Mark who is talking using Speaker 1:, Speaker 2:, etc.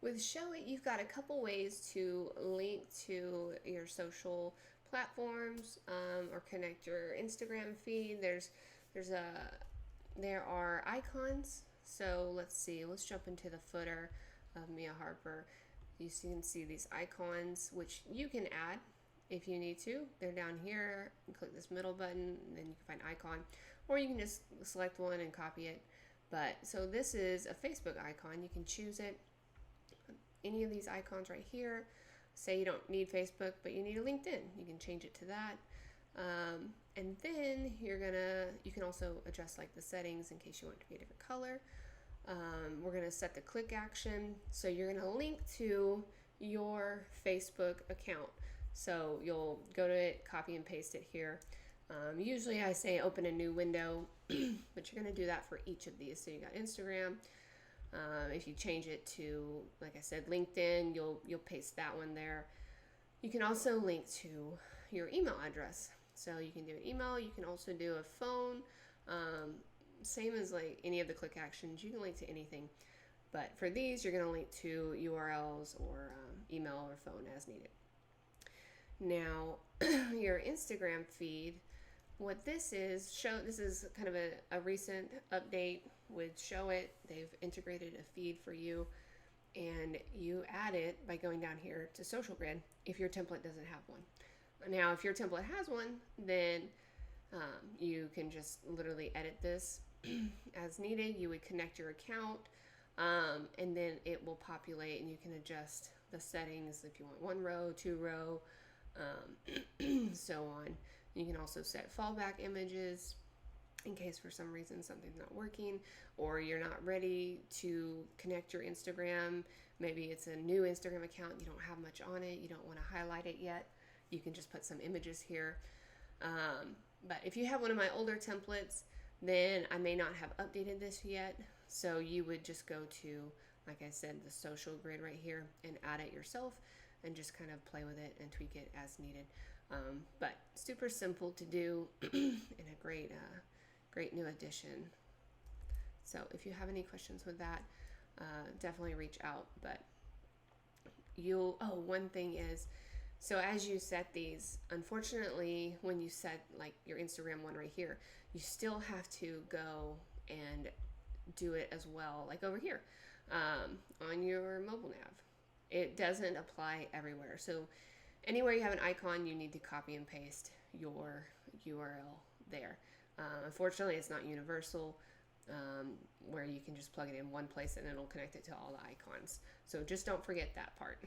Speaker 1: With Showit, you've got a couple ways to link to your social platforms or connect your Instagram feed. There's a there are icons. So let's see. Let's jump into the footer of Mia Harper. You can see these icons, which you can add if you need to. They're down here. You click this middle button, and then you can find icon, or you can just select one and copy it. But so this is a Facebook icon. You can choose it. Any of these icons right here. Say you don't need Facebook, but you need a LinkedIn. You can change it to that. And then you can also adjust like the settings in case you want it to be a different color. We're gonna set the click action. So you're gonna link to your Facebook account. So you'll go to it, copy and paste it here. Usually I say open a new window, but you're gonna do that for each of these. So you got Instagram. If you change it to, like I said, LinkedIn, you'll paste that one there. You can also link to your email address. So you can do an email. You can also do a phone. Same as like any of the click actions. You can link to anything. But for these, you're going to link to URLs or email or phone as needed. Now, your Instagram feed. What this is kind of a recent update with Showit. They've integrated a feed for you, and you add it by going down here to Social Grid if your template doesn't have one. Now, if your template has one, then you can just literally edit this as needed. You would connect your account, and then it will populate, and you can adjust the settings if you want 1 row, 2 row, so on. You can also set fallback images in case for some reason something's not working or you're not ready to connect your Instagram. Maybe it's a new Instagram account, you don't have much on it, you don't want to highlight it yet. You can just put some images here. But if you have one of my older templates, then I may not have updated this yet. So you would just go to, like I said, the social grid right here and add it yourself and just kind of play with it and tweak it as needed. But super simple to do and a great new addition. So if you have any questions with that, definitely reach out. But one thing is, so as you set these, unfortunately, when you set like your Instagram one right here, you still have to go and do it as well, like over here on your mobile nav. It doesn't apply everywhere. So anywhere you have an icon, you need to copy and paste your URL there. Unfortunately, it's not universal, where you can just plug it in one place and it'll connect it to all the icons. So just don't forget that part.